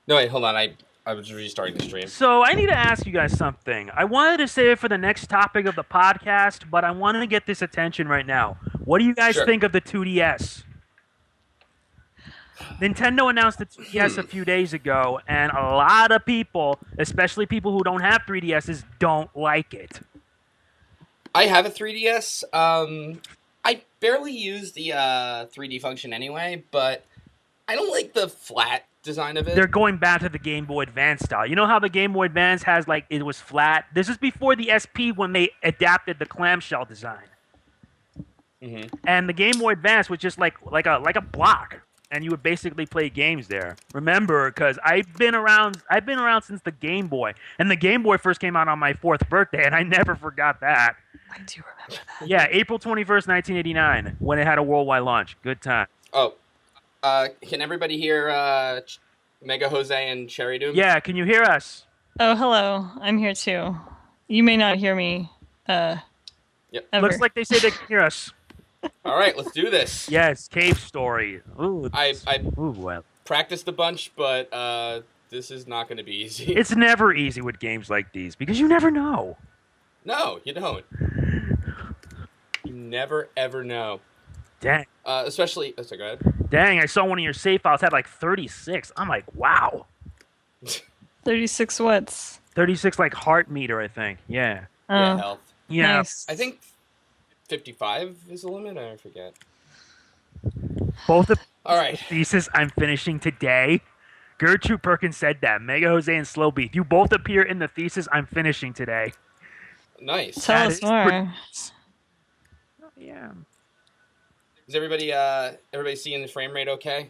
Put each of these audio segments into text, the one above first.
No, wait, hold on. I was restarting the stream. So I need to ask you guys something. I wanted to save it for the next topic of the podcast, but I wanted to get this attention right now. What do you guys Sure. think of the 2DS? Nintendo announced the 2DS a few days ago, and a lot of people, especially people who don't have 3DSs, don't like it. I have a 3DS. I barely use the 3D function anyway, but I don't like the flat design of it. They're going back to the Game Boy Advance style. You know how the Game Boy Advance has, like, it was flat? This is before the SP when they adapted the clamshell design. Mm-hmm. And the Game Boy Advance was just like a block, and you would basically play games there. Remember, because I've been around since the Game Boy, and the Game Boy first came out on my 4th birthday, and I never forgot that. I do remember that. Yeah, April 21st, 1989, when it had a worldwide launch. Good time. Oh, can everybody hear MegaJose and CherryDoom? Yeah, can you hear us? Oh, hello. I'm here too. You may not hear me. Yep. Ever. Looks like they say they can hear us. All right, let's do this. Yes, cave story. Ooh, I well. practiced a bunch, but this is not going to be easy. It's never easy with games like these because you never know. No, you don't. You never, ever know. Dang. Especially... Oh, sorry, go ahead. Dang, I saw one of your save files had like 36. I'm like, wow. 36 what's? 36 like heart meter, I think. Yeah. Yeah, health. Yeah. Nice. I think 55 is the limit. I forget. Both of All right. thesis I'm finishing today. Gertrude Perkins said that. MegaJose and slowbeef. You both appear in the thesis I'm finishing today. Nice. Tell That us is more. Yeah. Is everybody seeing the frame rate okay?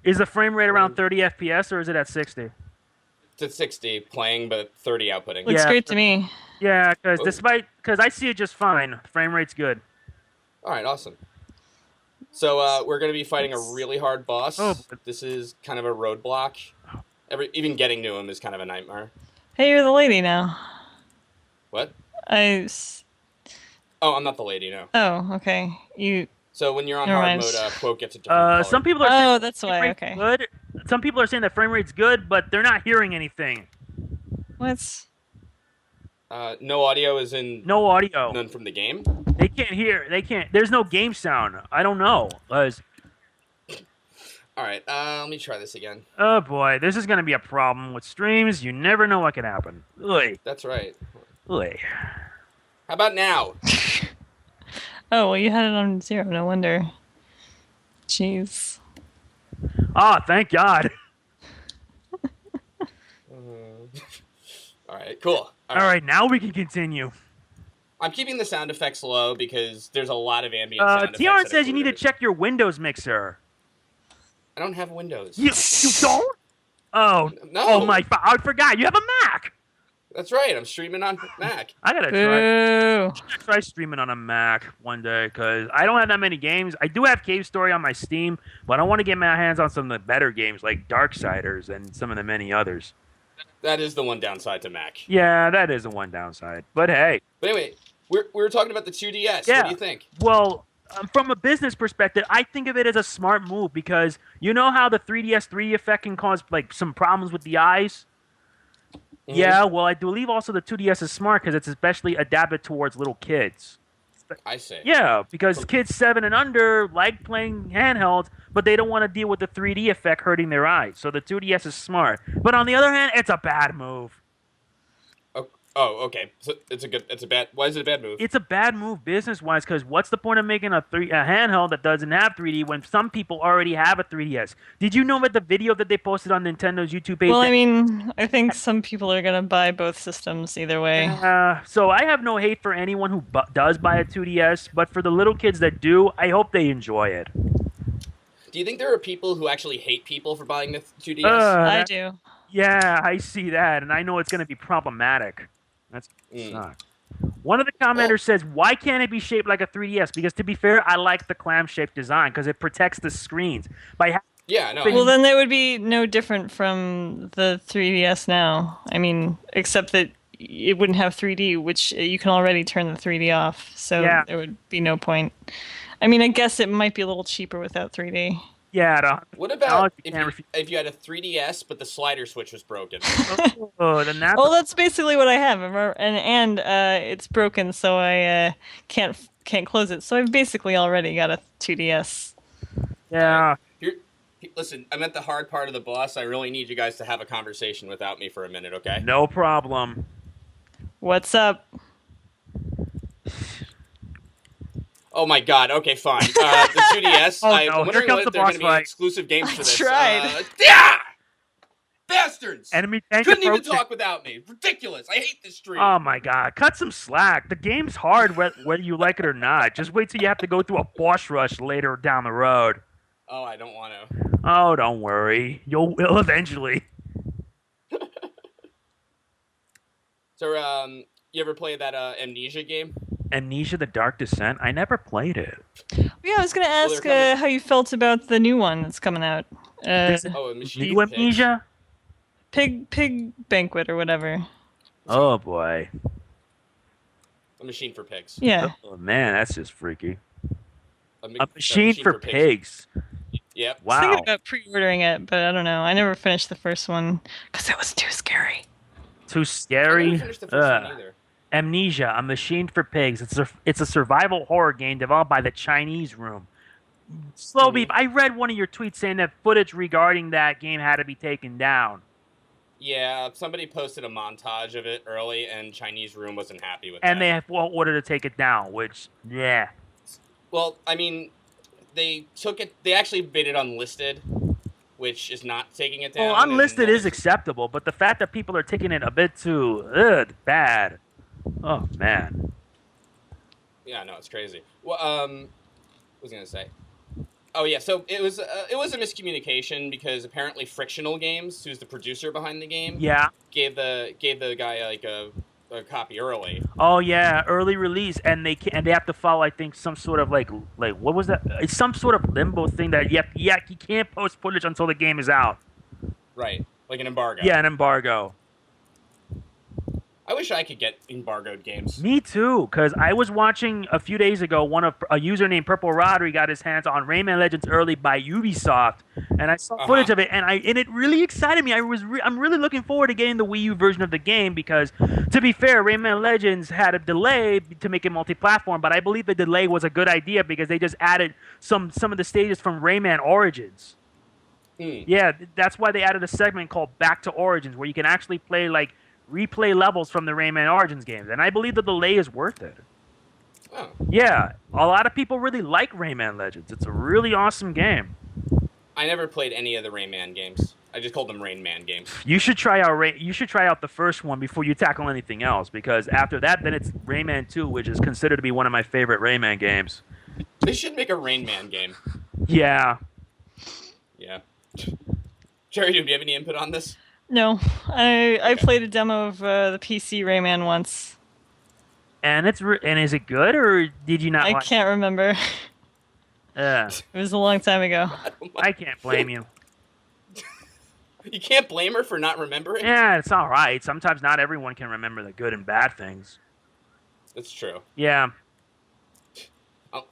Is the frame rate around 30 FPS or is it at 60? It's at 60 playing, but 30 outputting. Looks Yeah. great to me. Yeah, because Oh. because I see it just fine. Frame rate's good. All right, awesome. So we're going to be fighting a really hard boss. Oh. This is kind of a roadblock. Even getting to him is kind of a nightmare. Hey, you're the lady now. What? Oh, Oh, I'm not the lady, no. okay. You. So when you're on Never hard mind. mode, quote gets a different color. Some people are saying Oh, that's frame why. rate's Okay. good. Some people are saying that frame rate's good, but they're not hearing anything. What's? No audio is in... No audio. None from the game? They can't hear. They can't. There's no game sound. I don't know. All right, let me try this again. Oh boy, this is gonna be a problem with streams. You never know what can happen. Oy, That's right. oy. How about now? Oh, well, you had it on 0. No wonder. Jeez. Ah, thank God. All right, cool. All right, now we can continue. I'm keeping the sound effects low because there's a lot of ambient sound effects. Tiarn that says you need to include check your Windows mixer. I don't have Windows. You don't? Oh, No. Oh my! I forgot. You have a Mac. That's right. I'm streaming on Mac. I gotta Boo. try streaming on a Mac one day because I don't have that many games. I do have Cave Story on my Steam, but I want to get my hands on some of the better games like Darksiders and some of the many others. That is the one downside to Mac. Yeah, that is the one downside. But hey, But anyway, we were talking about the 2DS. Yeah. What do you think? well, from a business perspective, I think of it as a smart move because you know how the 3DS 3D effect can cause like some problems with the eyes. Mhm. Yeah, well, I believe also the 2DS is smart because it's especially adapted towards little kids. I see. Yeah, because kids 7 and under like playing handhelds, but they don't want to deal with the 3D effect hurting their eyes. So the 2DS is smart. But on the other hand, it's a bad move. Oh, okay. So why is it a bad move? It's a bad move business-wise because what's the point of making a handheld that doesn't have 3D when some people already have a 3DS? Did you know that the video that they posted on Nintendo's YouTube page? Well, I mean, I think some people are going to buy both systems either way. So I have no hate for anyone who does buy a 2DS, but for the little kids that do, I hope they enjoy it. Do you think there are people who actually hate people for buying the 2DS? I do. Yeah, I see that, and I know it's going to be problematic. That's suck. One of the commenters says, "Why can't it be shaped like a 3DS?" Because to be fair, I like the clam-shaped design because it protects the screens. Yeah, no. Well, then that would be no different from the 3DS now. I mean, except that it wouldn't have 3D, which you can already turn the 3D off. So Yeah. there would be no point. I mean, I guess it might be a little cheaper without 3D. Yeah, What the about knowledge you can't refuse. if you had a 3DS but the slider switch was broken? Oh, then that's Well, that's basically what I have, and it's broken, so I can't close it. So I've basically already got a 2DS. All right. yeah. Listen, I'm at the hard part of the boss. I really need you guys to have a conversation without me for a minute, okay? No problem. What's up? Oh my god, okay, fine. The 2DS, Oh, I'm no, here wondering comes what the if there are boss going to be fight. exclusive games for I this. tried. Yeah! Bastards! Enemy tank Couldn't even approaching. talk without me. Ridiculous. I hate this stream. Oh my god, cut some slack. The game's hard whether you like it or not. Just wait till you have to go through a boss rush later down the road. Oh, I don't want to. Oh, don't worry. You will eventually. So, you ever play that Amnesia game? Amnesia the Dark Descent? I never played it. Yeah, I was gonna ask they're coming. how you felt about the new one that's coming out. Oh, a machine New for pigs. Amnesia? Pig Banquet or whatever. Oh boy. A machine for pigs. Yeah. Oh man, that's just freaky. A A machine for pigs. Yep. I was thinking Wow. about pre-ordering it, but I don't know. I never finished the first one because it was too scary. Too I scary. never finished the first one Ugh. either. Amnesia, a machine for pigs. It's a survival horror game developed by the Chinese Room. Slowbeef, I read one of your tweets saying that footage regarding that game had to be taken down. Yeah, somebody posted a montage of it early, and Chinese Room wasn't happy with And that. they have ordered to take it down, which, yeah. Well, I mean, they took it. They actually made it unlisted, which is not taking it down. Well, unlisted and is acceptable, but the fact that people are taking it a bit too bad. Oh man. Yeah, no, it's crazy. Well, what was I gonna say? Oh yeah, so it was a miscommunication because apparently Frictional Games, who's the producer behind the game, Yeah. gave the guy like a copy early. Oh yeah, early release, and they have to follow. I think some sort of like what was that? It's some sort of limbo thing that you can't post footage until the game is out. Right, like an embargo. Yeah, an embargo. I wish I could get embargoed games. Me too, because I was watching a few days ago. A user named Purple Rodri got his hands on Rayman Legends early by Ubisoft, and I saw footage of it, and it really excited me. I'm really looking forward to getting the Wii U version of the game because, to be fair, Rayman Legends had a delay to make it multi-platform, but I believe the delay was a good idea because they just added some of the stages from Rayman Origins. Yeah, that's why they added a segment called Back to Origins, where you can actually replay levels from the Rayman Origins games, and I believe the delay is worth it. Oh. Yeah, a lot of people really like Rayman Legends. It's a really awesome game. I never played any of the Rayman games. I just called them Rain Man games. You should try out the first one before you tackle anything else, because after that, then it's Rayman 2, which is considered to be one of my favorite Rayman games. They should make a Rain Man game. Yeah. Yeah. CherryDoom, do you have any input on this? No, I played a demo of the PC Rayman once. And is it good, or did you not? I can't remember. It was a long time ago. I can't blame you. You can't blame her for not remembering. Yeah, it's all right. Sometimes not everyone can remember the good and bad things. That's true. Yeah. Oh.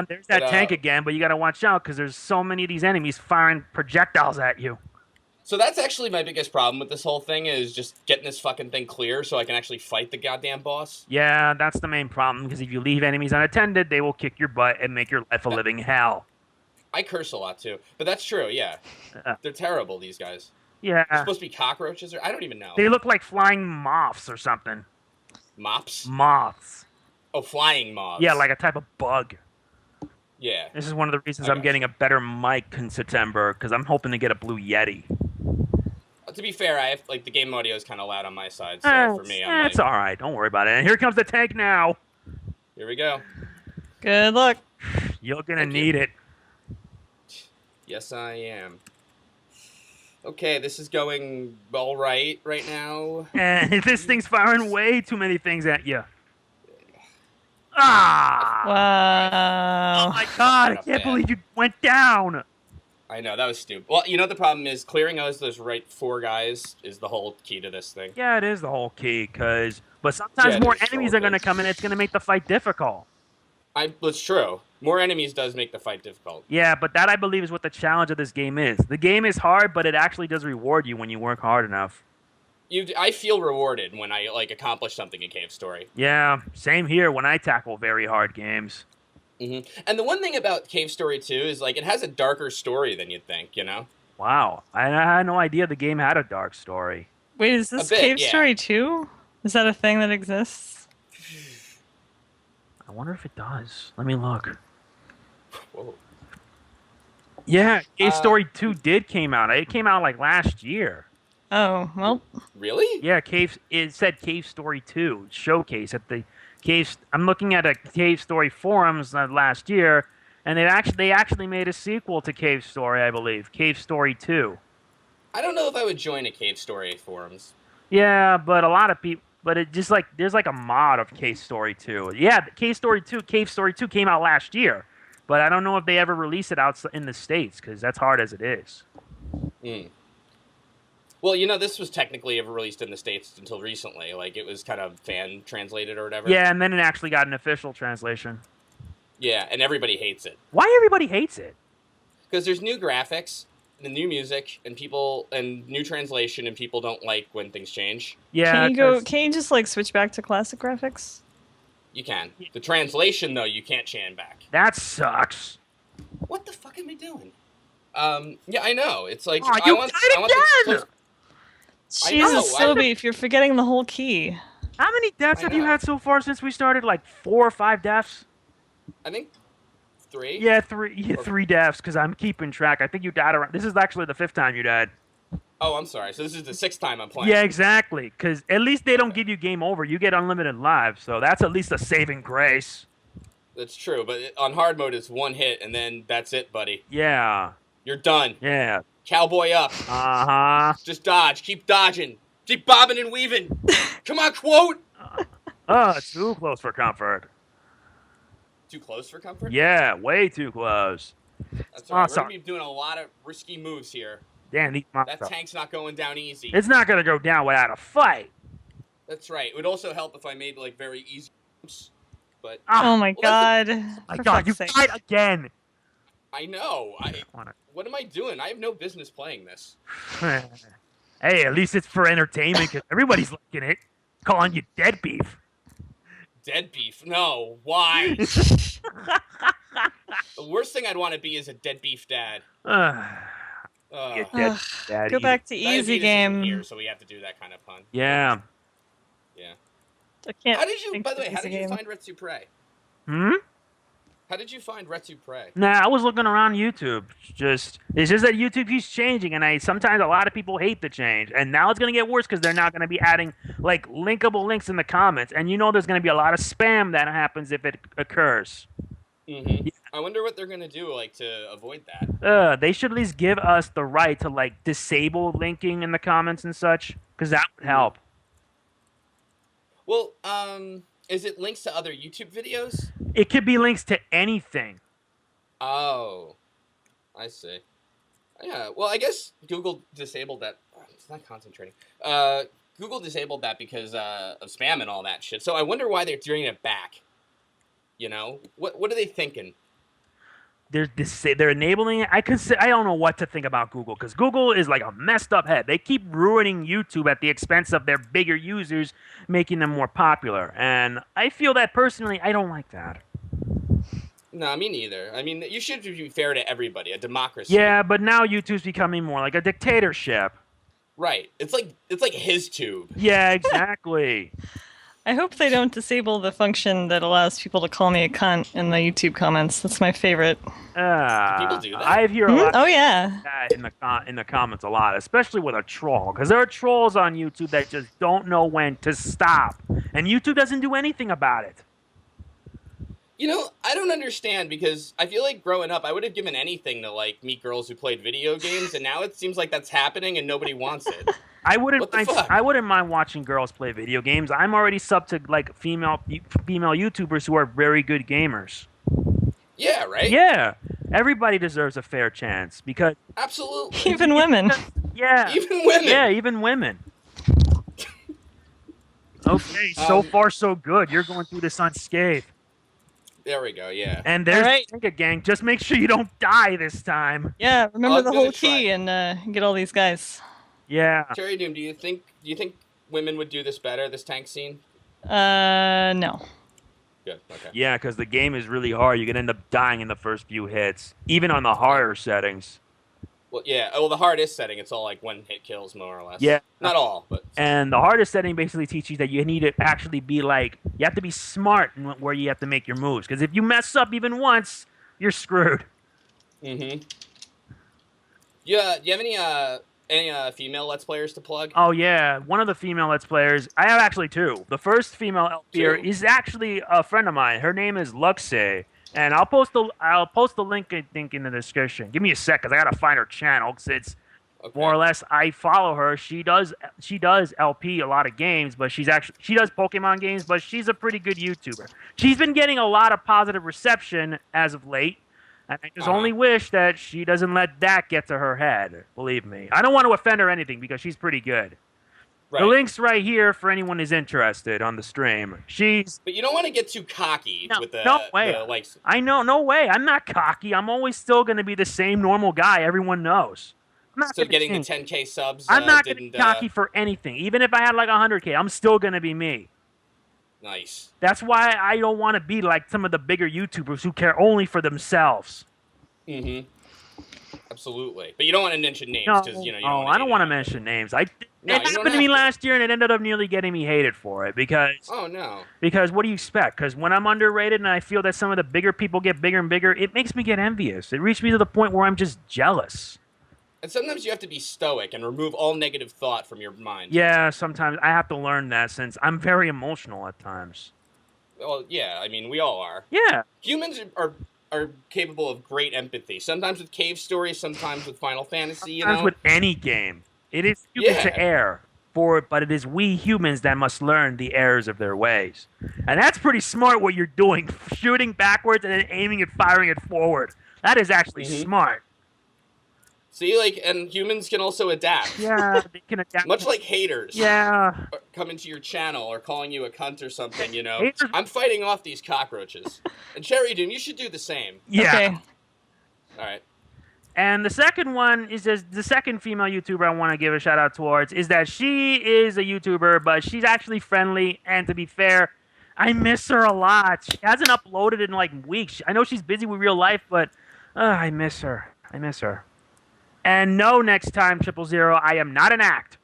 There's that tank again, but you gotta watch out because there's so many of these enemies firing projectiles at you. So that's actually my biggest problem with this whole thing is just getting this fucking thing clear so I can actually fight the goddamn boss. Yeah, that's the main problem, because if you leave enemies unattended, they will kick your butt and make your life a living hell. I curse a lot, too. But that's true, yeah. They're terrible, these guys. Yeah. They're supposed to be cockroaches, or I don't even know. They look like flying moths or something. Mops? Moths. Oh, flying moths. Yeah, like a type of bug. Yeah. This is one of the reasons I'm getting a better mic in September, because I'm hoping to get a Blue Yeti. To be fair, I have, the game audio is kind of loud on my side, so for me, I'm it's all right. Don't worry about it. And here comes the tank now. Here we go. Good luck. You're gonna need it. Yes, I am. Okay, this is going all right now. And this thing's firing way too many things at you. Ah! Wow. Oh my god, I can't believe you went down. I know, that was stupid. Well, you know the problem is clearing those right 4 guys is the whole key to this thing. Yeah, it is the whole key, but sometimes more enemies are going to come in, it's going to make the fight difficult. That's true. More enemies does make the fight difficult. Yeah, but that I believe is what the challenge of this game is. The game is hard, but it actually does reward you when you work hard enough. I feel rewarded when I accomplish something in Cave Story. Yeah, same here when I tackle very hard games. And the one thing about Cave Story 2 is it has a darker story than you'd think, you know? Wow, I had no idea the game had a dark story. Wait, is this Cave Story 2? Is that a thing that exists? I wonder if it does. Let me look. Whoa. Yeah, Cave Story 2 did came out. It came out last year. Oh, well. Really? Yeah, it said Cave Story 2 showcase at the Cave. I'm looking at a Cave Story forums last year, and they actually made a sequel to Cave Story, I believe. Cave Story 2. I don't know if I would join a Cave Story forums. Yeah, but a lot of people. But it just there's a mod of Cave Story 2. Yeah, Cave Story 2 came out last year, but I don't know if they ever release it out in the States because that's hard as it is. Well, this was technically ever released in the States until recently. It was kind of fan translated or whatever. Yeah, and then it actually got an official translation. Yeah, and everybody hates it. Why everybody hates it? Because there's new graphics, and new music, and new translation, and people don't like when things change. Yeah. Can you just switch back to classic graphics? You can. The translation though, you can't change back. That sucks. What the fuck am I doing? Yeah, I know. It's you I want again! Jesus, slowbeef, you're forgetting the whole key. How many deaths have you had so far since we started? 4 or 5 deaths? I think 3. Yeah, 3 deaths, because I'm keeping track. I think you died around... This is actually the 5th time you died. Oh, I'm sorry. So this is the 6th time I'm playing. Yeah, exactly. Because at least they don't give you game over. You get unlimited lives, so that's at least a saving grace. That's true, but on hard mode, it's 1 hit, and then that's it, buddy. Yeah. You're done. Yeah. Cowboy up. Uh-huh. Just dodge. Keep dodging. Keep bobbing and weaving. Come on, quote. It's too close for comfort. Too close for comfort? Yeah, way too close. That's all right. We're going to be doing a lot of risky moves here. Damn, that tank's not going down easy. It's not going to go down without a fight. That's right. It would also help if I made very easy moves. But oh my god. My god, you died again. I know. What am I doing? I have no business playing this. Hey, at least it's for entertainment because everybody's liking it. Calling you dead beef. Dead beef? No. Why? The worst thing I'd want to be is a dead beef dad. Dead go back to easy game. Here, so we have to do that kind of pun. Yeah. Yeah. I can't. How did you? By the way, how did you find Retsu Prey? How did you find Retsu Prey? Nah, I was looking around YouTube. It's just that YouTube keeps changing, and sometimes a lot of people hate the change. And now it's gonna get worse because they're not gonna be adding linkable links in the comments, and there's gonna be a lot of spam that happens if it occurs. Mm-hmm. Yeah. I wonder what they're gonna do to avoid that. They should at least give us the right to disable linking in the comments and such, because that would help. Well, is it links to other YouTube videos? It could be links to anything. Oh, I see. Yeah, well, I guess Google disabled that. It's not concentrating. Google disabled that because of spam and all that shit. So I wonder why they're bringing it back. What are they thinking? They're enabling it. I don't know what to think about Google because Google is like a messed up head. They keep ruining YouTube at the expense of their bigger users, making them more popular. And I feel that personally, I don't like that. No, me neither. I mean, you should be fair to everybody, a democracy. Yeah, but now YouTube's becoming more like a dictatorship. Right. It's like his tube. Yeah, exactly. I hope they don't disable the function that allows people to call me a cunt in the YouTube comments. That's my favorite. People do that? I hear a lot oh, yeah. in the comments a lot, especially with a troll. Because there are trolls on YouTube that just don't know when to stop. And YouTube doesn't do anything about it. I don't understand because I feel like growing up, I would have given anything to meet girls who played video games, and now it seems like that's happening and nobody wants it. I wouldn't mind watching girls play video games. I'm already sub to female YouTubers who are very good gamers. Yeah, right? Yeah. Everybody deserves a fair chance because absolutely. Even women. Yeah. Even women. Yeah, even women. Okay, so far so good. You're going through this unscathed. There we go. Yeah. And there's Alright. the Mega Gang. Just make sure you don't die this time. Yeah, remember I'm the gonna whole try. key and get all these guys. Yeah. CherryDoom, do you think women would do this better? This tank scene? No. Good. Okay. Yeah, because the game is really hard. You can end up dying in the first few hits, even on the harder settings. Well, yeah. Well, the hardest setting, it's all like one hit kills, more or less. Yeah. Not all, but. And the hardest setting basically teaches you that you need to actually be like, you have to be smart in where you have to make your moves. Because if you mess up even once, you're screwed. Mm-hmm. Yeah. Do you have any female Let's Players to plug? Oh, yeah. One of the female Let's Players, I have actually two. The first female LPer is actually a friend of mine. Her name is Luxe. And I'll post the link, I think, in the description. Give me a sec, because I got to find her channel, because it's more or less, I follow her. She does LP a lot of games, but she does Pokemon games, but she's a pretty good YouTuber. She's been getting a lot of positive reception as of late, and I just only wish that she doesn't let that get to her head. Believe me, I don't want to offend her or anything because she's pretty good. Right. The link's right here for anyone who's interested on the stream. But you don't want to get too cocky with the way. The likes. I know, no way. I'm not cocky. I'm always still going to be the same normal guy everyone knows. So getting the 10K subs. I'm not going to be cocky for anything. Even if I had like 100K, I'm still going to be me. Nice. That's why I don't want to be like some of the bigger YouTubers who care only for themselves. Mm-hmm. Absolutely. But you don't want to mention names because you don't I don't want to mention names. It happened to me last year, and it ended up nearly getting me hated for it because. Oh no. Because what do you expect? Because when I'm underrated and I feel that some of the bigger people get bigger and bigger, it makes me get envious. It reached me to the point where I'm just jealous. And sometimes you have to be stoic and remove all negative thought from your mind. Yeah, sometimes I have to learn that since I'm very emotional at times. Well, yeah, I mean, we all are. Yeah. Humans are capable of great empathy. Sometimes with Cave Story, sometimes with Final Fantasy, Sometimes with any game. It is human to err, but it is we humans that must learn the errors of their ways. And that's pretty smart what you're doing, shooting backwards and then aiming and firing it forward. That is actually smart. See, and humans can also adapt. Yeah, they can adapt. Much like haters. Yeah. Coming to your channel or calling you a cunt or something, I'm fighting off these cockroaches. And CherryDoom, you should do the same. Yeah. Okay. All right. And the second one is just the second female YouTuber I want to give a shout out towards is that she is a YouTuber, but she's actually friendly. And to be fair, I miss her a lot. She hasn't uploaded in like weeks. I know she's busy with real life, but I miss her. I miss her. And no, next time, 000, I am not an act.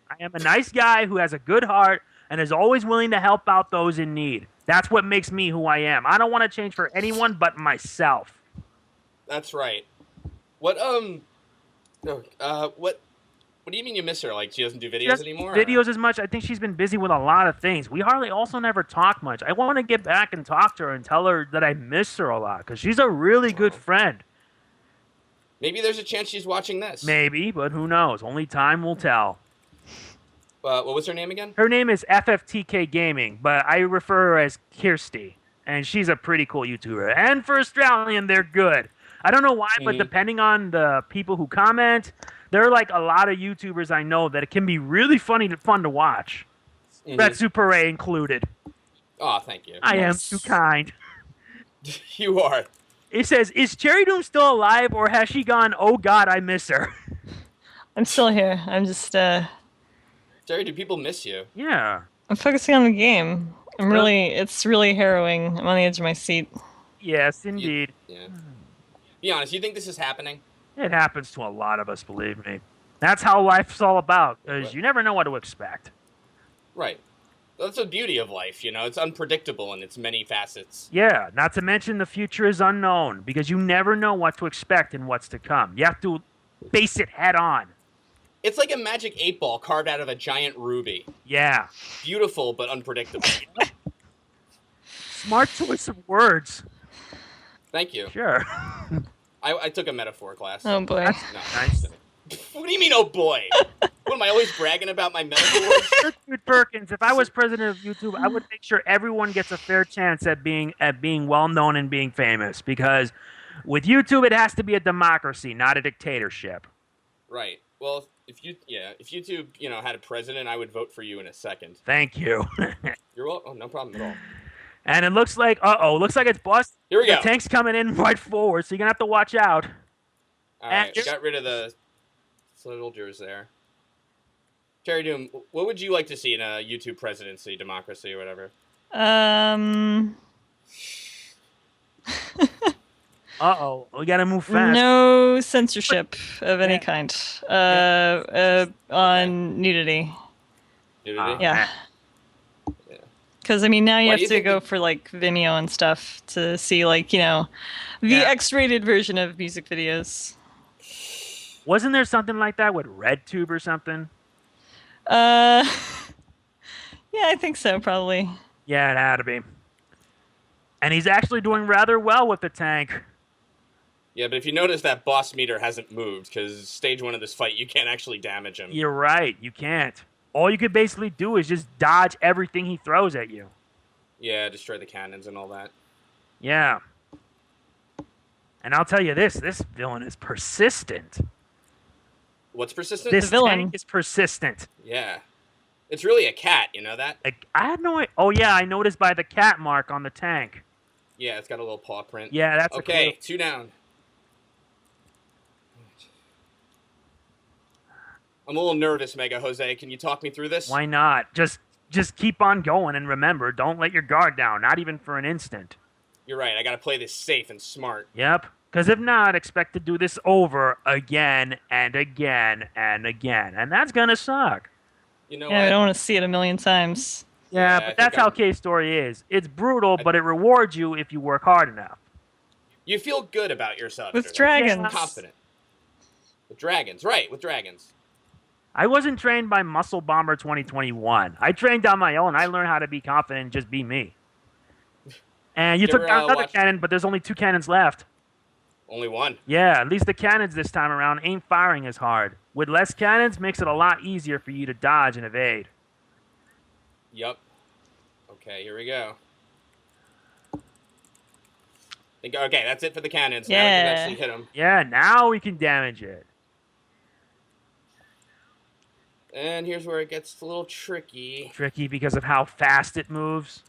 I am a nice guy who has a good heart and is always willing to help out those in need. That's what makes me who I am. I don't want to change for anyone but myself. That's right. What do you mean you miss her? Like she doesn't do videos anymore? Videos as much. I think she's been busy with a lot of things. We hardly also never talk much. I want to get back and talk to her and tell her that I miss her a lot because she's a really good friend. Maybe there's a chance she's watching this. Maybe, but who knows? Only time will tell. What was her name again? Her name is FFTK Gaming, but I refer her as Kirsty, and she's a pretty cool YouTuber. And for Australian, they're good. I don't know why, but depending on the people who comment, there are like a lot of YouTubers I know that it can be really fun to watch. Red Super A included. Oh, thank you. I am too kind. You are. It says, is CherryDoom still alive, or has she gone, oh God, I miss her? I'm still here. I'm just, Jerry, do people miss you? Yeah. I'm focusing on the game. It's really harrowing. I'm on the edge of my seat. Yes, indeed. Yeah. Be honest, you think this is happening? It happens to a lot of us, believe me. That's how life's all about, because you never know what to expect. Right. That's the beauty of life, It's unpredictable in its many facets. Yeah, not to mention the future is unknown, because you never know what to expect and what's to come. You have to face it head on. It's like a magic 8-ball carved out of a giant ruby. Yeah. Beautiful, but unpredictable. Smart choice of words. Thank you. Sure. I took a metaphor class. Oh, boy. No, Nice. What do you mean, oh boy? What, am I always bragging about my metaphors? Dude Perkins, if I was president of YouTube, I would make sure everyone gets a fair chance at being well known and being famous. Because with YouTube, it has to be a democracy, not a dictatorship. Right. Well, if YouTube, had a president, I would vote for you in a second. Thank you. You're welcome. Oh, no problem at all. And it looks like, looks like it's bust. Here we The go. tank's coming in right forward, so you're gonna have to watch out. All right, we got rid of the soldiers there. CherryDoom, what would you like to see in a YouTube presidency, democracy, or whatever? We gotta move fast. No censorship of any kind. On nudity. Nudity? Yeah. Because, I mean, now you Why have do you to think go for, like, Vimeo and stuff to see, like, you know, the X-rated version of music videos. Wasn't there something like that with RedTube or something? Yeah, I think so, probably. Yeah, it had to be. And he's actually doing rather well with the tank. Yeah, but if you notice that boss meter hasn't moved, because stage 1 of this fight, you can't actually damage him. You're right, you can't. All you could basically do is just dodge everything he throws at you. Yeah, destroy the cannons and all that. Yeah. And I'll tell you this villain is persistent. What's persistent? This villain tank is persistent. Yeah. It's really a cat, you know that? I had no idea. Oh, yeah, I noticed by the cat mark on the tank. Yeah, it's got a little paw print. Yeah, that's okay. A clue. 2 down. I'm a little nervous, MegaJose. Can you talk me through this? Why not? Just keep on going, and remember, don't let your guard down, not even for an instant. You're right. I gotta play this safe and smart. Yep. Because if not, expect to do this over again and again and again. And that's going to suck. You know Yeah, what? I don't want to see it a million times. Yeah, I but think that's how I'm- K-Story is. It's brutal, but it rewards you if you work hard enough. You feel good about yourself. With after that. dragons. Confident. With dragons. Right, with dragons. I wasn't trained by Muscle Bomber 2021. I trained on my own. I learned how to be confident and just be me. And you You took ever, down another watch- cannon, but there's only 2 cannons left. Only 1. Yeah, at least the cannons this time around ain't firing as hard. With less cannons, makes it a lot easier for you to dodge and evade. Yup. Okay, here we go. Okay, that's it for the cannons. Now we Yeah. can actually hit them. Yeah, now we can damage it. And here's where it gets a little tricky. Tricky because of how fast it moves.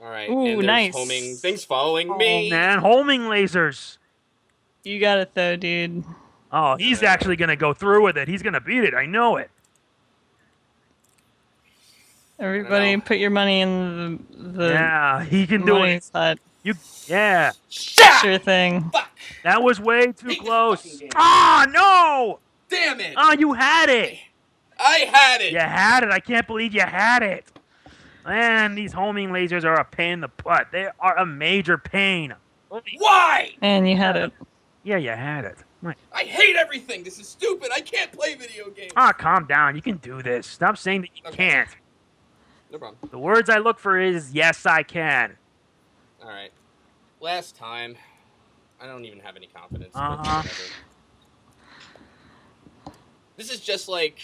All right. Ooh, and there's nice. homing things following Oh, me. man, homing lasers. You got it, though, dude. Oh, he's actually going to go through with it. He's going to beat it. I know it. Everybody put your money in the Yeah, he can do money it. slot. Yeah, Sure thing. Fuck! that was way too Hate this close. fucking game. Ah, no! Damn it! Oh, you had it. I had it! You had it. I can't believe you had it. Man, these homing lasers are a pain in the butt. They are a major pain. Why? And you had it. Yeah, you had it. I hate everything. This is stupid. I can't play video games. Ah, calm down. You can do this. Stop saying that you Okay. can't. No problem. The words I look for is, yes, I can. All right. Last time. I don't even have any confidence. but Uh-huh. whatever. This is just like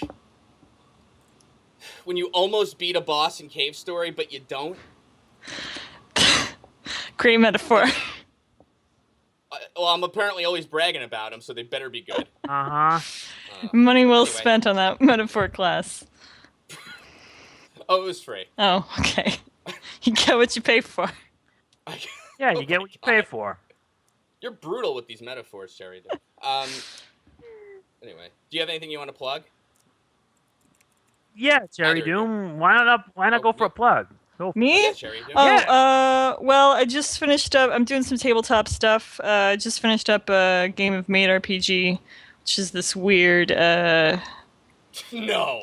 when you almost beat a boss in Cave Story, but you don't. Great metaphor. Well, I'm apparently always bragging about them, so they better be good. Uh-huh. Money well Anyway. spent on that metaphor class. Oh, it was free. Oh, okay. You get what you pay for. Yeah, Oh you get my what you pay God. for. You're brutal with these metaphors, CherryDoom. Anyway, do you have anything you want to plug? Yeah, Cherry Either. Doom. Why not go for a plug? Go. Me? Yeah, CherryDoom. Oh, Yeah. well, I just finished up. I'm doing some tabletop stuff. I just finished up a game of Made RPG, which is this weird. No.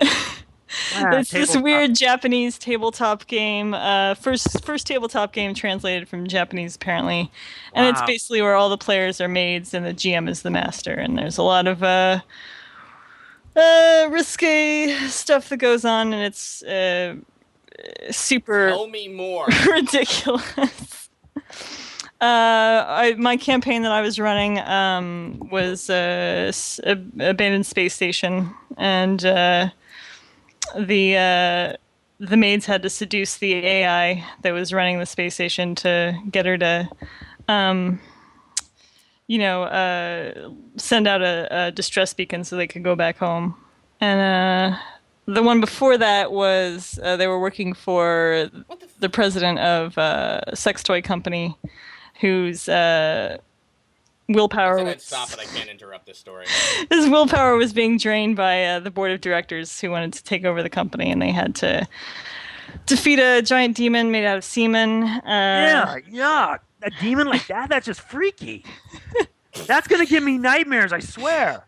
It's this weird Japanese tabletop game. First tabletop game translated from Japanese, apparently, and it's Wow. basically where all the players are maids and the GM is the master. And there's a lot of risque stuff that goes on, and it's super Tell me more. ridiculous. My campaign that I was running was abandoned space station, and the maids had to seduce the AI that was running the space station to get her to, send out a distress beacon so they could go back home. And The one before that was they were working for What the? the president of a sex toy company, whose I willpower said I'd was stop, but I can't interrupt this story. his willpower was being drained by the board of directors who wanted to take over the company, and they had to defeat a giant demon made out of semen. Yeah. A demon like that's just freaky. That's gonna give me nightmares, I swear.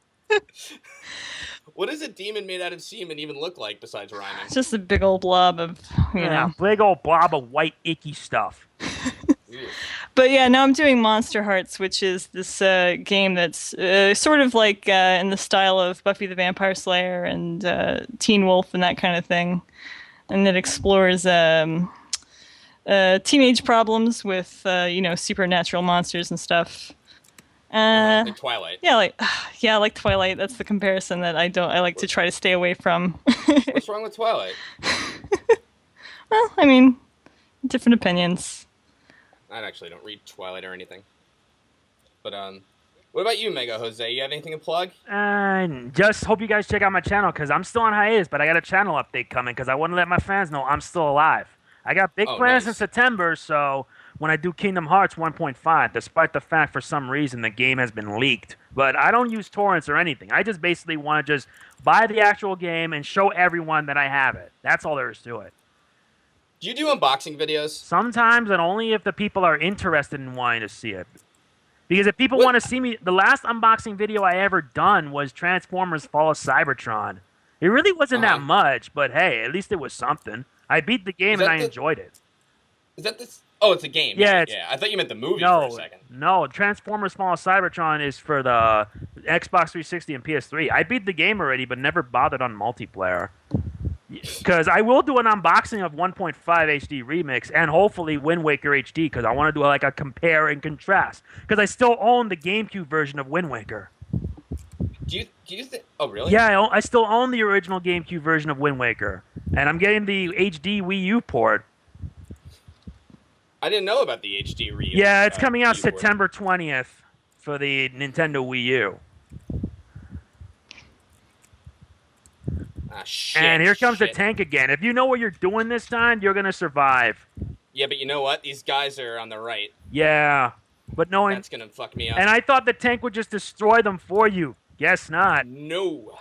What does a demon made out of semen even look like besides rhyming? It's just a big old blob of, you know. Big old blob of white icky stuff. Ew. But yeah, now I'm doing Monster Hearts, which is this game that's sort of like in the style of Buffy the Vampire Slayer and Teen Wolf and that kind of thing. And it explores teenage problems with, supernatural monsters and stuff. Like Twilight. Yeah, like Twilight. That's the comparison that I like to try to stay away from. What's wrong with Twilight? Well, I mean, different opinions. I actually don't read Twilight or anything. But what about you, MegaJose? You have anything to plug? Just hope you guys check out my channel because I'm still on hiatus, but I got a channel update coming because I want to let my fans know I'm still alive. I got big plans in September, so when I do Kingdom Hearts 1.5, despite the fact for some reason the game has been leaked. But I don't use torrents or anything. I just basically want to just buy the actual game and show everyone that I have it. That's all there is to it. Do you do unboxing videos? Sometimes, and only if the people are interested in wanting to see it. Because if people want to see me, the last unboxing video I ever done was Transformers Fall of Cybertron. It really wasn't that much, but hey, at least it was something. I beat the game and I enjoyed it. Is that this? Oh, it's a game. Yeah, I thought you meant the movie for a second. No, Transformers Fall of Cybertron is for the Xbox 360 and PS3. I beat the game already, but never bothered on multiplayer. Because I will do an unboxing of 1.5 HD Remix and hopefully Wind Waker HD because I want to do like a compare and contrast. Because I still own the GameCube version of Wind Waker. Do you think? Oh, really? Yeah, I still own the original GameCube version of Wind Waker. And I'm getting the HD Wii U port. I didn't know about the HD Wii U. Yeah, it's coming out September 20th for the Nintendo Wii U. Ah, shit. And here comes the tank again. If you know what you're doing this time, you're going to survive. Yeah, but you know what? These guys are on the right. Yeah. But knowing that's going to fuck me up. And I thought the tank would just destroy them for you. Guess not. No.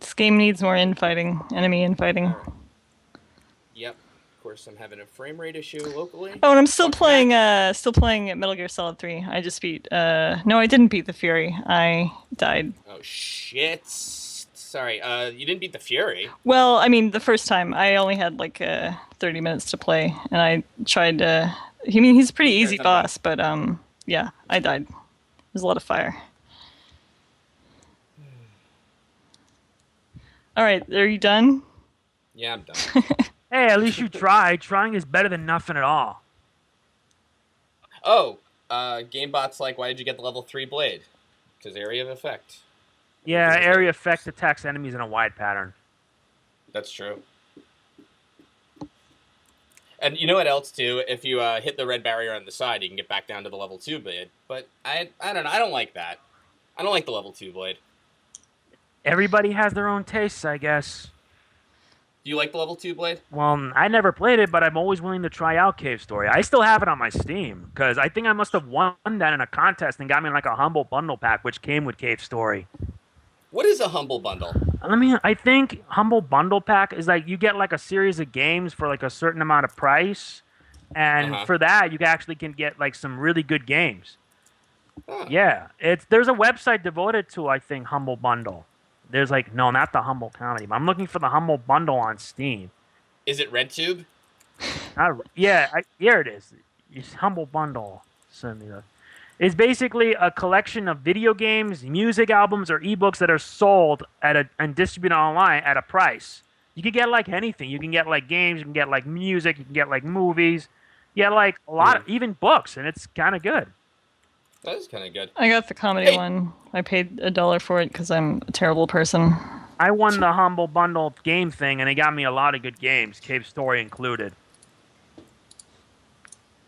This game needs more infighting, enemy infighting. Yep. Of course, I'm having a frame rate issue locally. Oh, and I'm still playing Metal Gear Solid 3. I just beat no, I didn't beat the Fury. I died. Oh shit. Sorry. You didn't beat the Fury. Well, I mean, the first time I only had like 30 minutes to play and I tried to he's a pretty easy boss, but yeah, I died. There's a lot of fire. All right, are you done? Yeah, I'm done. Hey, at least you tried. Trying is better than nothing at all. Oh, GameBot's like, why did you get the level 3 blade? Because area of effect. Yeah, area effect attacks enemies in a wide pattern. That's true. And you know what else, too? If you hit the red barrier on the side, you can get back down to the level 2 blade. But I don't know. I don't like that. I don't like the level 2 blade. Everybody has their own tastes, I guess. Do you like the level 2 blade? Well, I never played it, but I'm always willing to try out Cave Story. I still have it on my Steam, because I think I must have won that in a contest and got me like a Humble Bundle pack, which came with Cave Story. What is a Humble Bundle? I think Humble Bundle pack is like you get like a series of games for like a certain amount of price, and for that you actually can get like some really good games. Yeah, there's a website devoted to, I think, Humble Bundle. There's like, no, not the Humble Comedy. But I'm looking for the Humble Bundle on Steam. Is it RedTube? Yeah, here it is. It's Humble Bundle. It's basically a collection of video games, music albums, or ebooks that are sold and distributed online at a price. You can get like anything. You can get like games. You can get like music. You can get like movies. You get like a lot of even books, and it's kind of good. That is kind of good. I got the comedy one. I paid $1 for it because I'm a terrible person. I won the Humble Bundle game thing, and it got me a lot of good games, Cave Story included.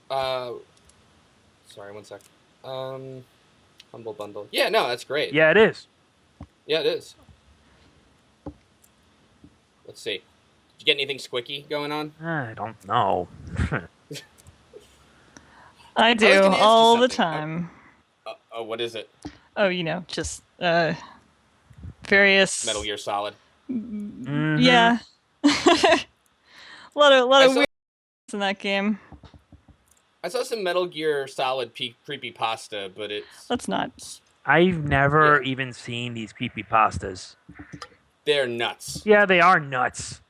Sorry, one sec. Humble Bundle. Yeah, no, that's great. Yeah, it is. Yeah, it is. Let's see. Did you get anything squicky going on? I don't know. I do gonna ask you all the something. time. Oh, what is it? Oh, just various. Metal Gear Solid. Mhm. Yeah. a lot of I saw- weird in that game. I saw some Metal Gear Solid creepy pasta, but Let's not. I've never Yeah. even seen these creepypastas. they're nuts. Yeah, they are nuts.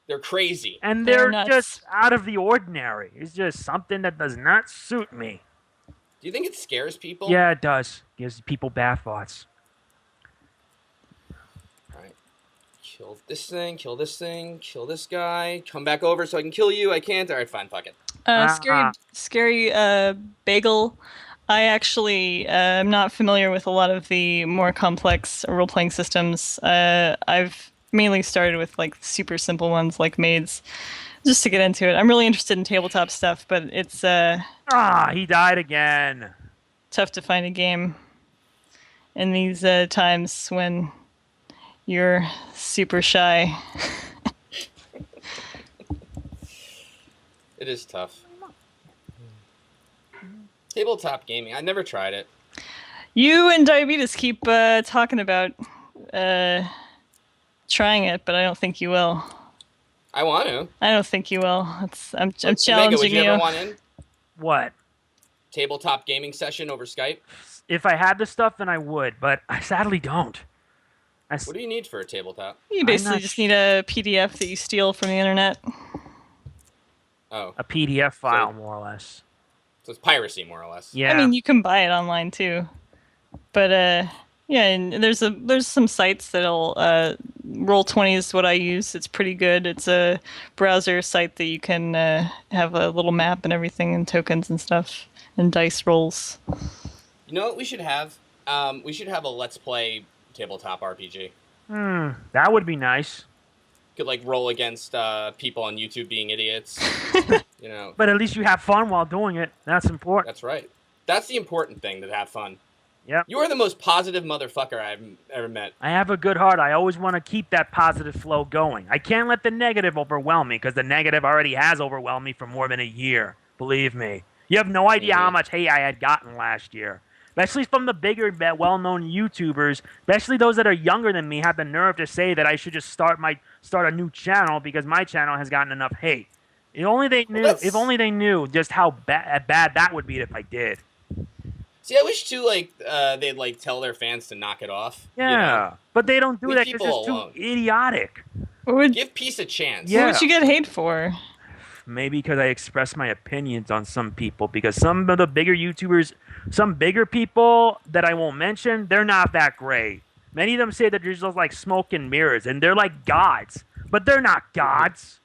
They're crazy. And They're they're nuts. just out of the ordinary. It's just something that does not suit me. Do you think it scares people? Yeah, it does. Gives people bad thoughts. Alright. Kill this thing, kill this thing, kill this guy. Come back over so I can kill you. I can't. Alright, fine, fuck it. Scary bagel. I actually am not familiar with a lot of the more complex role-playing systems. I've mainly started with like super simple ones like Maids, just to get into it. I'm really interested in tabletop stuff, but it's He died again. tough to find a game in these times when you're super shy. It is tough. Tabletop gaming. I never tried it. You and Diabetes keep talking about trying it, but I don't think you will. I want to. I don't think you will. I'm Mega, challenging would you you. ever want in? What? Tabletop gaming session over Skype? If I had the stuff, then I would, but I sadly don't. What do you need for a tabletop? You basically just need a PDF that you steal from the internet. Oh, A PDF file, more or less. so it's piracy, more or less. Yeah. I mean, you can buy it online too, but yeah, and there's some sites that'll Roll20 is what I use. It's pretty good. It's a browser site that you can have a little map and everything and tokens and stuff and dice rolls. You know what we should have? We should have a Let's Play tabletop RPG. That would be nice. Could like roll against people on YouTube being idiots. You know. But at least you have fun while doing it. That's important. That's right. That's the important thing, to have fun. Yep. You are the most positive motherfucker I've ever met. I have a good heart. I always want to keep that positive flow going. I can't let the negative overwhelm me, because the negative already has overwhelmed me for more than a year. Believe me. You have no idea how much hate I had gotten last year. Especially from the bigger, well-known YouTubers, especially those that are younger than me, have the nerve to say that I should just start a new channel because my channel has gotten enough hate. If only they knew. If only they knew just how bad that would be if I did. See, I wish too, like they'd like tell their fans to knock it off. Yeah, you know? but they don't do Leave that because people it's too alone. idiotic. Give peace a chance. Yeah. What would you get hate for? Maybe because I express my opinions on some people. Because some of the bigger YouTubers, some bigger people that I won't mention, they're not that great. Many of them say that they're just like smoke and mirrors, and they're like gods. But they're not gods.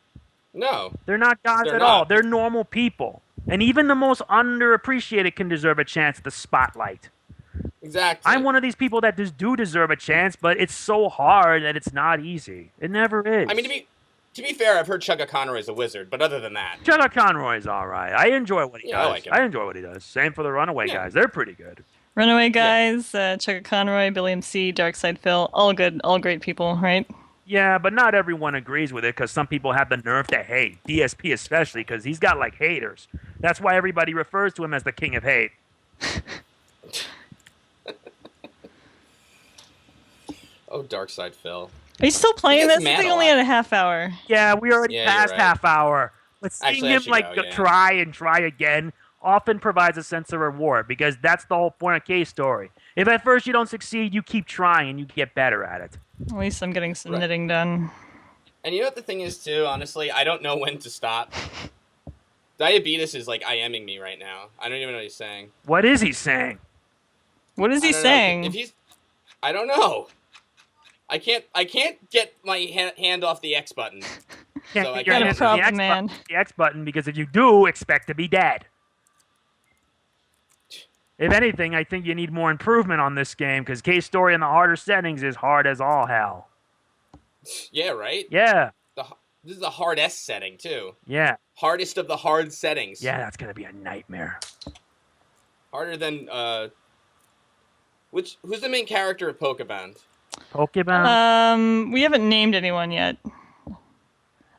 No. They're not gods at all. They're normal people. And even the most underappreciated can deserve a chance at the spotlight. Exactly. I'm one of these people that just do deserve a chance, but it's so hard that it's not easy. It never is. I mean, to be fair, I've heard Chugga Conroy is a wizard, but other than that, Chugga Conroy's all right. I enjoy what he does. I like him. I enjoy what he does. Same for the Runaway guys. They're pretty good. Runaway guys, Chugga Conroy, Billy MC, Darkside Phil, all good, all great people, right? Yeah, but not everyone agrees with it because some people have the nerve to hate. DSP especially, because he's got like haters. That's why everybody refers to him as the king of hate. Oh, Darkside Phil. Are you still playing gets this? mad I think a only lot. had a half hour. Yeah, we already Yeah, passed you're right. half hour. But seeing Actually, I him should like go, yeah. try and try again often provides a sense of reward because that's the whole point of K's story. If at first you don't succeed, you keep trying and you get better at it. At least I'm getting some knitting done. And you know what the thing is too? Honestly, I don't know when to stop. Diabetes is like IMing me right now. I don't even know what he's saying. What is he saying? What is he I don't know. saying? If he's, I don't know. I can't get my hand off the X button. Can't So I get your kinda- hands Got a on problem, the X button because if you do, expect to be dead. If anything, I think you need more improvement on this game because K's story in the harder settings is hard as all hell. Yeah, right. Yeah, This is a hard S setting too. yeah, Hardest of the hard settings. yeah. That's gonna be a nightmare. Harder than who's the main character of Pokeband? Pokemon. We haven't named anyone yet.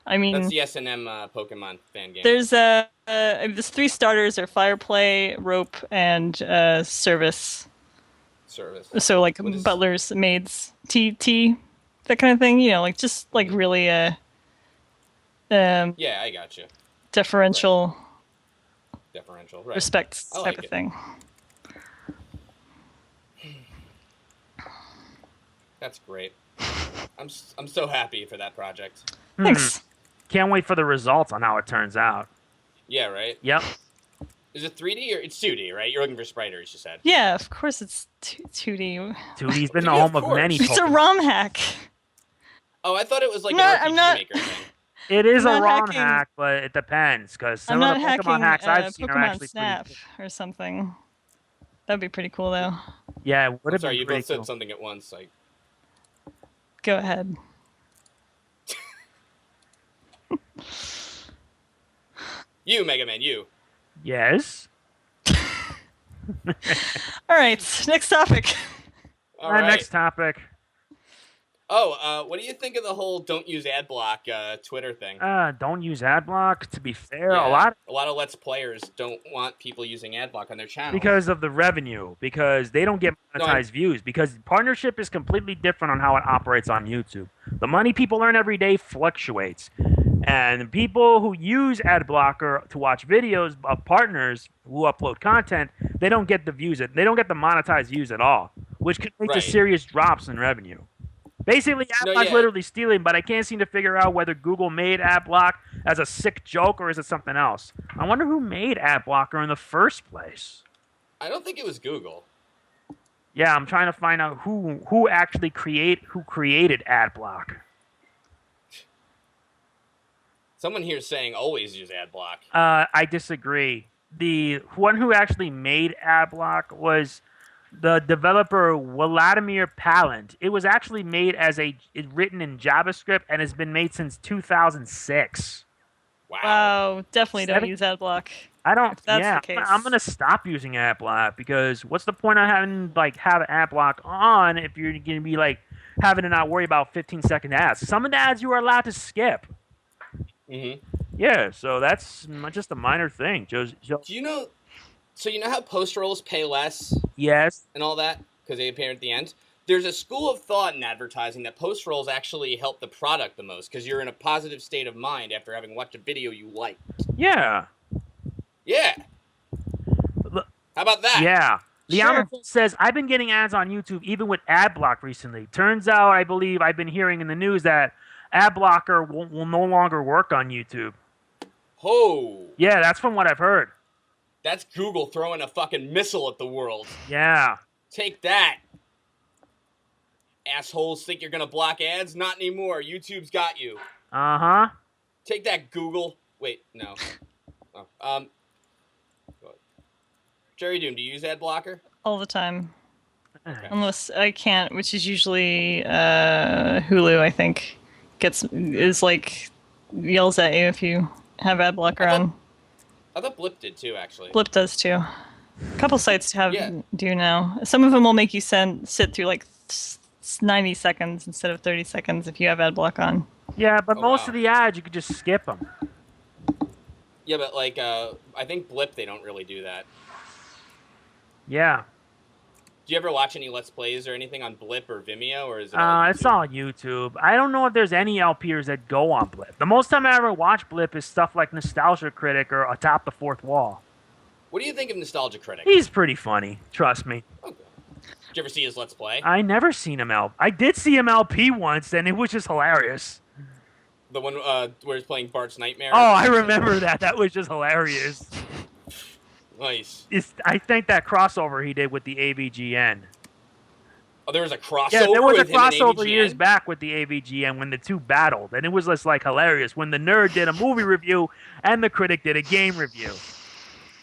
I mean, That's the S&M Pokemon fan game. there's there's 3 starters: are Fire Play, Rope, and Service. Service. So like What is- butlers, maids, tea, that kind of thing. You know, like just like really Yeah, I got you. deferential Deferential, right? respect I like type of it. thing. That's great. I'm so happy for that project. Thanks. Can't wait for the results on how it turns out. Yeah, right. Yep. Is it 3D or it's 2D? Right? You're looking for spiders. You said. Yeah, of course it's 2D. 2D's been the 2D, home of of many course. It's a Pokemon. ROM hack. Oh, I thought it was like I'm an RPG not- maker thing. It is I'm a not ROM hacking- hack, but it depends because I'm some of not the Pokemon hacking hacks I've seen are Pokemon actually Snap pretty. or something. That'd be pretty cool, though. Yeah, it would I'm have sorry, been you pretty both said cool. something at once. Like, Go ahead. you, Mega Man, you. Yes. All right, next topic. All right. Next topic. Oh, what do you think of the whole "don't use Adblock" Twitter thing? Don't use Adblock. To be fair, Yeah, a lot of Let's Players don't want people using Adblock on their channel. because of the revenue, because they don't get No, monetized views, because partnership is completely different on how it operates on YouTube. The money people earn every day fluctuates. And people who use Adblocker to watch videos of partners who upload content, they don't get the views. They don't get the monetized views at all, which could lead to Right. serious drops in revenue. Basically, No, Adblock's yeah. literally stealing, but I can't seem to figure out whether Google made Adblock as a sick joke or is it something else. I wonder who made Adblocker in the first place. I don't think it was Google. Yeah, I'm trying to find out who actually created Adblock. Someone here is saying always use Adblock. I disagree. The one who actually made Adblock was the developer Vladimir Palant. It was actually made written in JavaScript and has been made since 2006. Wow. Wow, definitely don't Seven- use Adblock. I don't. If that's yeah, the case. I'm gonna stop using Adblock because what's the point of having have Adblock on if you're gonna be having to not worry about 15-second ads? Some of the ads you are allowed to skip. Mm-hmm. Yeah, so that's just a minor thing. Do you know? So you know how post rolls pay less Yes. and all that because they appear at the end. There's a school of thought in advertising that post rolls actually help the product the most because you're in a positive state of mind after having watched a video you liked. Yeah. Yeah. Look- How about that? Yeah. The Sure. article says, I've been getting ads on YouTube even with Adblock recently. Turns out, I believe I've been hearing in the news that Adblocker will no longer work on YouTube. Oh, Yeah, that's from what I've heard. that's Google throwing a fucking missile at the world. Yeah. Take that. Assholes think you're gonna block ads? Not anymore. YouTube's got you. Uh-huh. Take that, Google. Wait, no. Oh, CherryDoom, do you use ad blocker? All the time. Okay. Unless I can't, which is usually Hulu, I think. Yells at you if you have ad blocker on. I thought Blip did too, actually. Blip does too. A couple sites Yeah. do now. Some of them will make you sit through 90 seconds instead of 30 seconds if you have ad block on. Yeah, but Oh, most wow. of the ads, you could just skip them. Yeah, but I think Blip, they don't really do that. Yeah. Do you ever watch any Let's Plays or anything on Blip or Vimeo, or is it all It's YouTube? all YouTube. I don't know if there's any LPers that go on Blip. The most time I ever watch Blip is stuff like Nostalgia Critic or Atop the Fourth Wall. What do you think of Nostalgia Critic? He's pretty funny, trust me. Okay. Did you ever see his Let's Play? I never seen him I did see him LP once, and it was just hilarious. The one where he's playing Bart's Nightmare? Oh, I remember that. That was just hilarious. Nice. I think that crossover he did with the AVGN. Oh, there was a crossover Yeah, there was a with him and crossover AVGN? years back with the AVGN when the two battled, and it was just hilarious when the nerd did a movie review and the critic did a game review.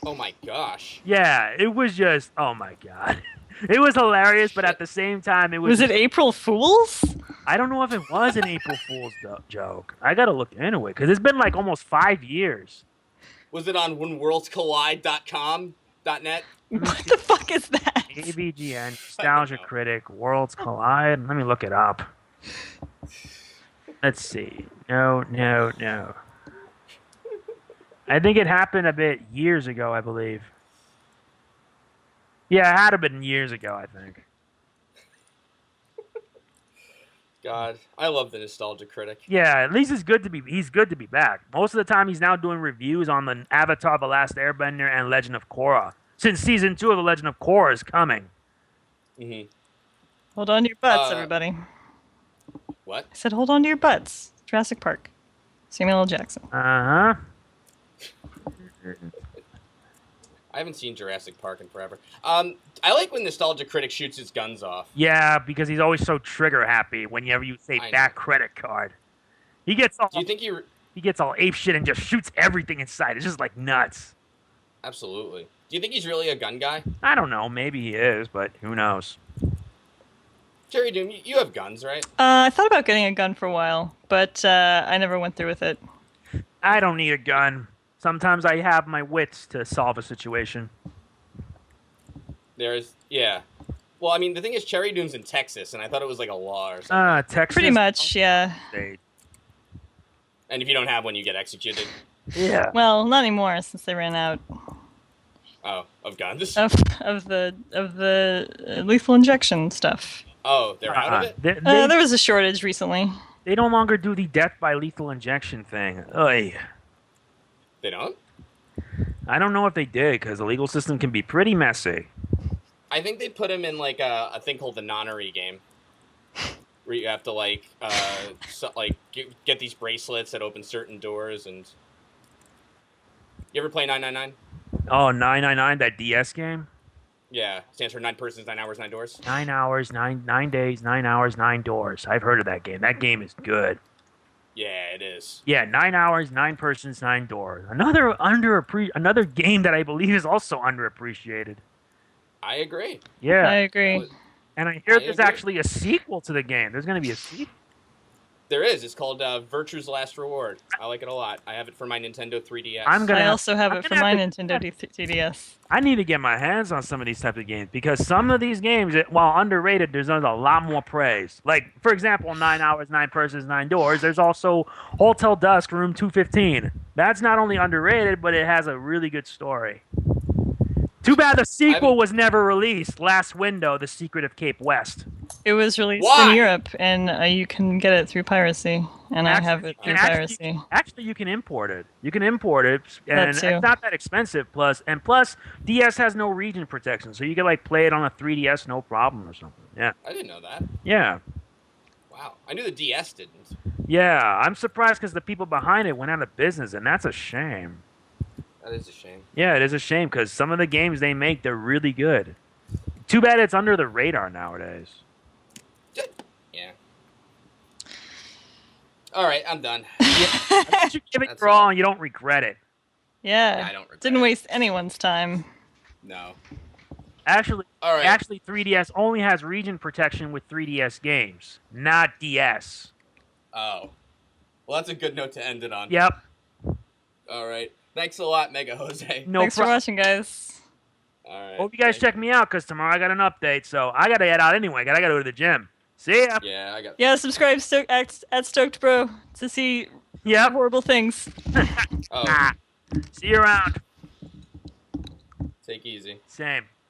Oh my gosh. Yeah, it was just, oh my god. It was hilarious, but at the same time, it was... Was it April Fools? I don't know if it was an April Fool's joke. I gotta look into it, because it's been almost 5 years. Was it on whenworldscollide.com.net? What the fuck is that? AVGN, Nostalgia Critic, Worlds Collide. Let me look it up. Let's see. No. I think it happened a bit years ago, I believe. Yeah, it had to have been years ago, I think. God, I love the Nostalgia Critic. Yeah, at least he's good to be back. Most of the time he's now doing reviews on the Avatar The Last Airbender and Legend of Korra. Since season 2 of The Legend of Korra is coming. Mm-hmm. Hold on to your butts, everybody. What? I said hold on to your butts. Jurassic Park. Samuel L. Jackson. Uh-huh. I haven't seen Jurassic Park in forever. I like when Nostalgia Critic shoots his guns off. Yeah, because he's always so trigger happy whenever you say that credit card. He gets all. Do you think he gets all ape shit and just shoots everything inside? It's just like nuts. Absolutely. Do you think he's really a gun guy? I don't know. Maybe he is, but who knows? CherryDoom, you have guns, right? I thought about getting a gun for a while, but I never went through with it. I don't need a gun. Sometimes I have my wits to solve a situation. Yeah. Well, I mean, the thing is, CherryDoom's in Texas, and I thought it was like a law or something. Texas. Pretty much, yeah. State. And if you don't have one, you get executed. Yeah. Well, not anymore since they ran out. Oh, of guns? Of the lethal injection stuff. Oh, they're out of it? There was a shortage recently. They no longer do the death by lethal injection thing. Oy. They don't? I don't know if they did, because the legal system can be pretty messy. I think they put him in like a thing called the nonary game, where you have to get these bracelets that open certain doors. And you ever play 999? Oh, 999, that DS game? Yeah, stands for 9 persons, 9 hours, 9 doors. 9 hours, 9 days, 9 hours, 9 doors. I've heard of that game. That game is good. Yeah, it is. Yeah, 9 hours, 9 persons, 9 doors. Another game that I believe is also underappreciated. I agree. Yeah, I agree. And I hear there's actually a sequel to the game. There's going to be a sequel. There is. It's called Virtue's Last Reward. I like it a lot. I have it for my Nintendo 3DS. I also have it for my Nintendo 3DS. I need to get my hands on some of these types of games because some of these games, while underrated, there's a lot more praise. Like, for example, 9 hours, 9 persons, 9 doors. There's also Hotel Dusk, Room 215. That's not only underrated, but it has a really good story. Too bad the sequel was never released. Last Window, The Secret of Cape West. It was released in Europe, and you can get it through piracy. And I have it through piracy. Actually, you can import it. You can import it, and it's too. not that expensive. Plus, DS has no region protection, so you can play it on a 3DS no problem or something. Yeah. I didn't know that. Yeah. Wow. I knew the DS didn't. Yeah, I'm surprised because the people behind it went out of business, and that's a shame. That is a shame. Yeah, it is a shame because some of the games they make, they're really good. Too bad it's under the radar nowadays. Yeah. All right, I'm done. You give it your all and you don't regret it. Yeah. I don't regret Didn't it. waste anyone's time. No. Actually, All right. 3DS only has region protection with 3DS games, not DS. Oh. Well, that's a good note to end it on. Yep. All right. Thanks a lot, MegaJose. No Thanks for watching, guys. All right. Hope you guys check me out because tomorrow I got an update, so I got to head out anyway. I got to go to the gym. See ya. Yeah, I got. Yeah, subscribe at Stoked Bro to see horrible things. Oh. See you around. Take easy. Same.